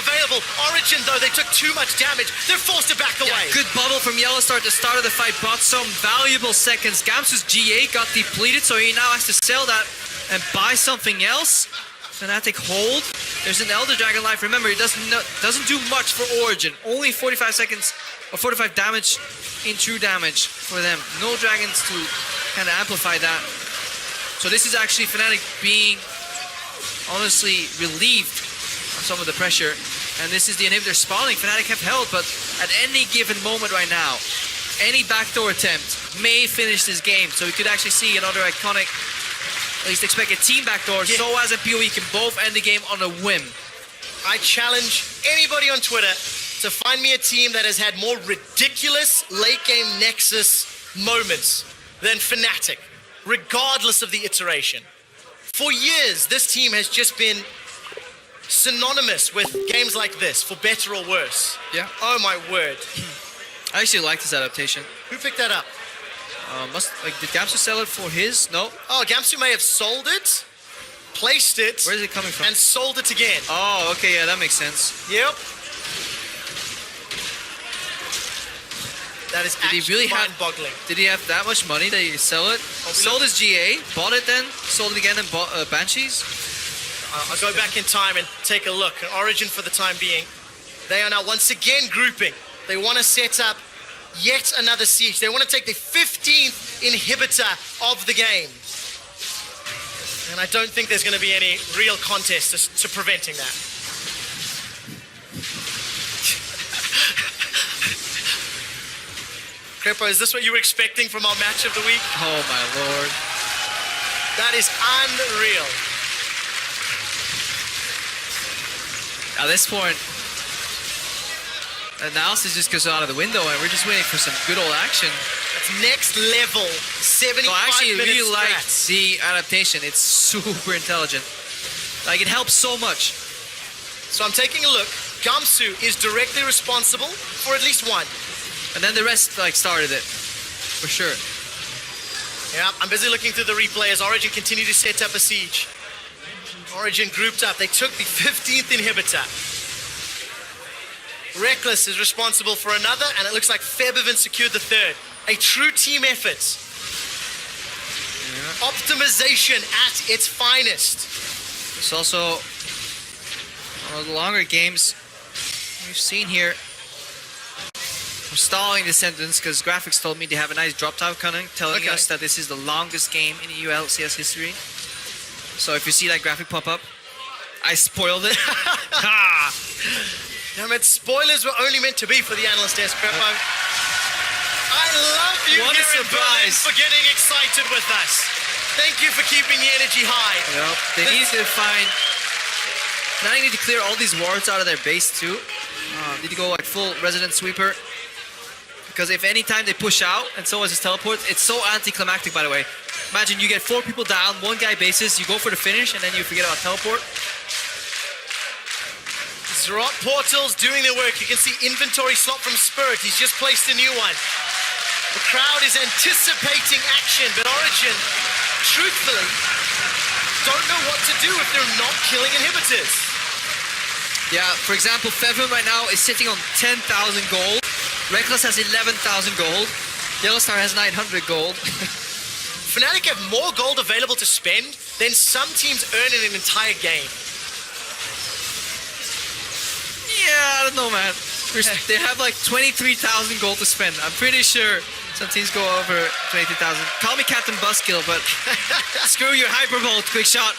available. Origin, though, they took too much damage. They're forced to back away. Yeah, good bubble from Yellowstar at the start of the fight, bought some valuable seconds. Gamsu's GA got depleted, so he now has to sell that and buy something else. FNATIC hold. There's an Elder Dragon life. Remember, it doesn't do much for Origin. Only 45 seconds or 45 damage in true damage for them. No dragons to kind of amplify that. So this is actually FNATIC being honestly relieved of some of the pressure. And this is the inhibitor spawning. FNATIC have held, but at any given moment right now, any backdoor attempt may finish this game. So we could actually see another iconic, at least expect a team backdoor. Yeah. Soaz and PoE can both end the game on a whim. I challenge anybody on Twitter to find me a team that has had more ridiculous late game Nexus moments than FNATIC, regardless of the iteration. For years, this team has just been synonymous with games like this, for better or worse. Yeah. Oh my word. I actually like this adaptation. Who picked that up? Did Gamsu sell it for his? No. Oh, Gamsu may have sold it, placed it. Where is it coming from? And sold it again. Oh, okay, yeah, that makes sense. Yep. That is actually mind-boggling. Did he have that much money that he sell it? Sold his GA, bought it then, sold it again and bought Banshees? I'll go back in time and take a look. Origin for the time being. They are now once again grouping. They want to set up yet another siege. They want to take the 15th inhibitor of the game. And I don't think there's going to be any real contest to preventing that. Crepo, is this what you were expecting from our match of the week? Oh my lord. That is unreal. At this point, analysis just goes out of the window and we're just waiting for some good old action. That's next level, 75 minutes. I actually really like strats. the adaptation. It's super intelligent. Like, it helps so much. So I'm taking a look. Gamsu is directly responsible for at least one. And then the rest, like, started it. For sure. Yeah, I'm busy looking through the replay as Origin continue to set up a siege. Origin grouped up. They took the 15th inhibitor. Reckless is responsible for another, and it looks like Febiven secured the third. A true team effort. Yeah. Optimization at its finest. It's also one of the longer games we've seen here. I'm stalling this sentence because graphics told me they have a nice drop time coming, telling us that this is the longest game in EU LCS history. So if you see that graphic pop up, I spoiled it. Damn it, spoilers were only meant to be for the analyst desk, Crepo. I love you what here a surprise. for getting excited with us. Thank you for keeping the energy high. Yep. They need to find... Now they need to clear all these wards out of their base too. Need to go like full resident sweeper. Because if any time they push out and so is his teleport, it's so anticlimactic, by the way. Imagine you get 4 people down, 1 guy bases, you go for the finish, and then you forget about teleport. Zrot portals doing their work. You can see inventory slot from Spirit. He's just placed a new one. The crowd is anticipating action, but Origin, truthfully, don't know what to do if they're not killing inhibitors. Yeah, for example, Feven right now is sitting on 10,000 gold. Reckless has 11,000 gold. Yellowstar has 900 gold. FNATIC have more gold available to spend than some teams earn in an entire game. Yeah, I don't know, man. They have like 23,000 gold to spend. I'm pretty sure some teams go over 23,000. Call me Captain Buskill, but screw your hypervolt, quick shot.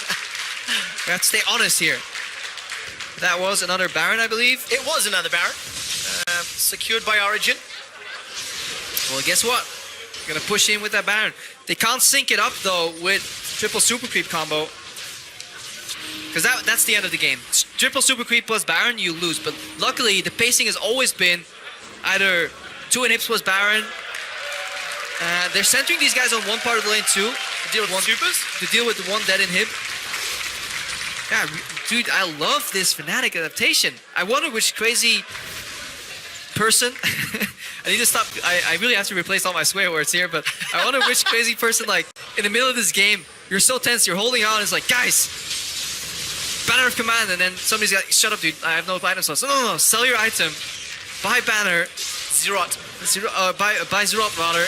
We have to stay honest here. That was another Baron, I believe. It was another Baron. Secured by Origin. Well, guess what? Gonna push in with that Baron. They can't sync it up though with triple super creep combo. Because that's the end of the game. Triple super creep plus Baron, you lose. But luckily, the pacing has always been either 2 inhibs plus Baron. They're centering these guys on one part of the lane too. To deal with supers? To deal with the one dead inhib. Yeah, dude, I love this FNATIC adaptation. I wonder which crazy person... I need to stop. I really have to replace all my swear words here, but I wonder which crazy person, like, in the middle of this game, you're so tense, you're holding on, it's like, guys, banner of command, and then somebody's like, shut up, dude, I have no item slots. No, sell your item, buy banner, Zerot. buy Zerot rather.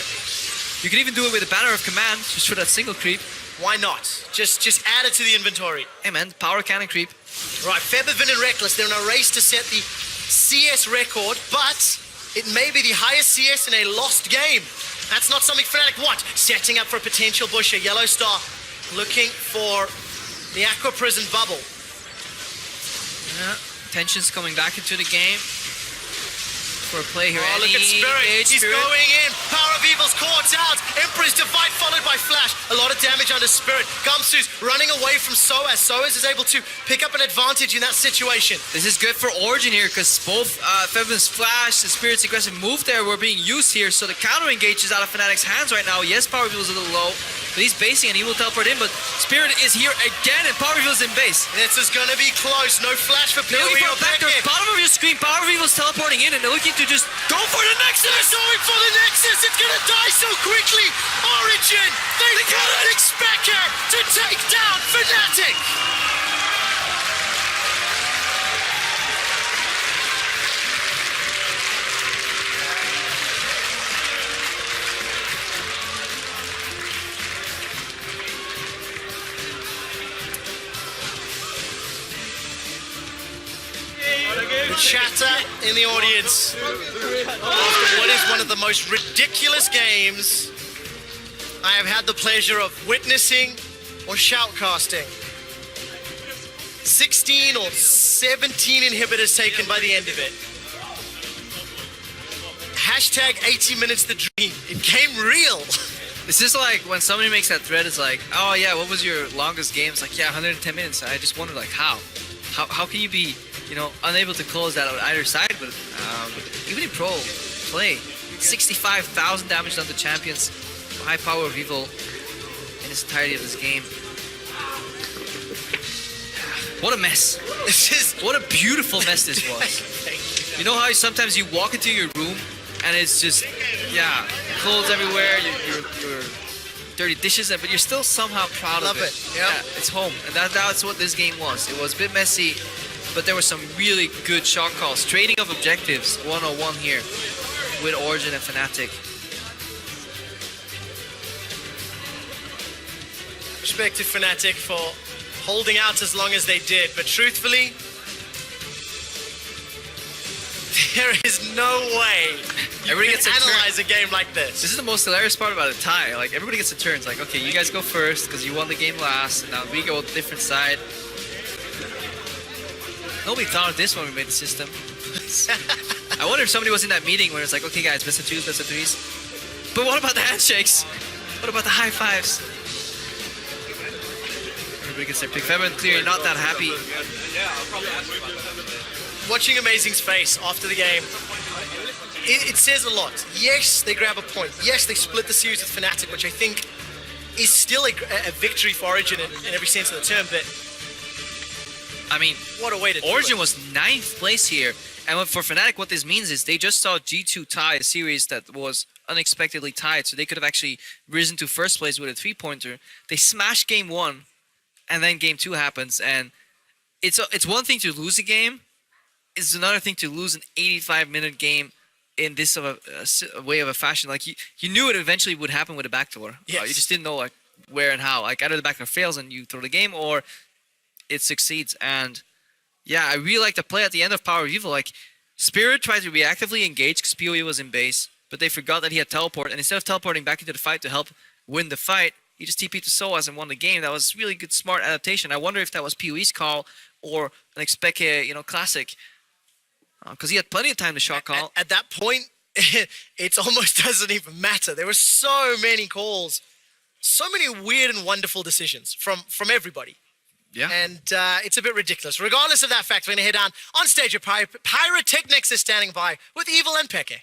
You can even do it with a banner of command, just for that single creep. Why not? Just add it to the inventory. Hey man, power cannon creep. Right, Feathervin and Reckless, they're in a race to set the CS record, but it may be the highest CS in a lost game. That's not something Fnatic want. Setting up for a potential busher. Yellow Star looking for the Aqua Prison bubble. Yeah, tension's coming back into the game. For a play here. Oh, look at Spirit. He's going in. Power of Evil's caught out. Emperor's Divide followed by Flash. A lot of damage under Spirit. Gamsu's running away from Soaz. Soaz is able to pick up an advantage in that situation. This is good for Origin here because both Fevin's Flash and Spirit's aggressive move there were being used here. So the counter engage is out of Fnatic's hands right now. Yes, Power of Evil is a little low, but he's basing and he will teleport in. But Spirit is here again and Power of Evil is in base. This is going to be close. No Flash for PoE or Backdoor, bottom of your screen, Power of Evil is teleporting in and they're looking to just go for the Nexus! They're going for the Nexus! It's gonna die so quickly! Origin! They didn't expect her to take down FNATIC! Chatter in the audience after what is one of the most ridiculous games I have had the pleasure of witnessing or shoutcasting. 16 or 17 inhibitors taken by the end of it. Hashtag 80 minutes the dream. It came real. This is like when somebody makes that thread, it's like, oh yeah, what was your longest game? It's like, yeah, 110 minutes. I just wonder like how can you be, you know, unable to close that on either side? But even in pro play, 65,000 damage done to champions, high power of Evil in its entirety of this game. What a mess! What a beautiful mess this was. You know how sometimes you walk into your room and it's just, yeah, clothes everywhere, your dirty dishes, but you're still somehow proud of it. Love it. Yep. Yeah, it's home, and that's what this game was. It was a bit messy, but there were some really good shot calls. Trading of objectives, 101 here with Origin and Fnatic. Respect to Fnatic for holding out as long as they did, but truthfully, there is no way you can analyze a game like this. This is the most hilarious part about a tie. Like, everybody gets a turn. It's like, okay, you guys go first because you won the game last, and now we go a different side. Nobody thought of this when we made the system. I wonder if somebody was in that meeting where it's like, okay guys, best of twos, best of threes. But what about the handshakes? What about the high fives? Everybody gets their pick. Feber clearly not that happy. Watching Amazing's face after the game, it says a lot. Yes, they grab a point. Yes, they split the series with Fnatic, which I think is still a victory for Origin in every sense of the term, but I mean, what a way to do it. Origin was 9th place here, and for Fnatic, what this means is they just saw G2 tie a series that was unexpectedly tied, so they could have actually risen to first place with a 3-pointer. They smashed game 1, and then game 2 happens, and it's one thing to lose a game, it's another thing to lose an 85-minute game in this of a way of a fashion. Like you knew it eventually would happen with a backdoor. Yes. You just didn't know like where and how. Like either the backdoor fails and you throw the game, or it succeeds. And yeah, I really like the play at the end of Power of Evil. Like Spirit tried to reactively engage because PoE was in base, but they forgot that he had teleport, and instead of teleporting back into the fight to help win the fight, he just TP'd to Soaz and won the game. That was really good, smart adaptation. I wonder if that was PoE's call or an expect, classic. Because he had plenty of time to shot call. At that point, it almost doesn't even matter. There were so many calls, so many weird and wonderful decisions from everybody. Yeah. And it's a bit ridiculous. Regardless of that fact, we're going to head down on stage. Pyrotechnics is standing by with Evil and Peke.